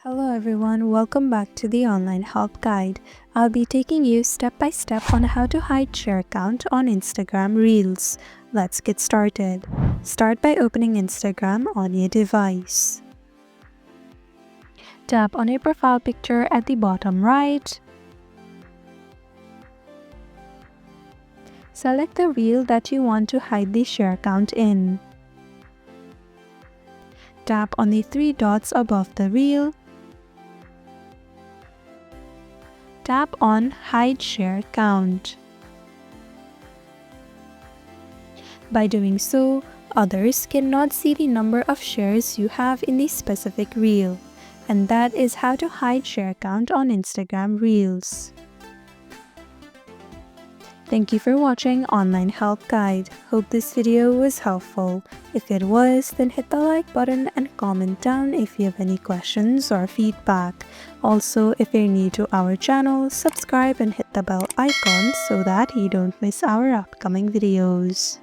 Hello everyone, welcome back to the online help guide. I'll be taking you step by step on how to hide share account on Instagram Reels. Let's get started. Start by opening Instagram on your device. Tap on your profile picture at the bottom right. Select the reel that you want to hide the share account in. Tap on the three dots above the reel. Tap on Hide Share Account. By doing so, others cannot see the number of shares you have in the specific reel. And that is how to hide share account on Instagram Reels. Thank you for watching Online Help Guide. Hope this video was helpful. If it was, then hit the like button and comment down if you have any questions or feedback. Also, if you're new to our channel, subscribe and hit the bell icon so that you don't miss our upcoming videos.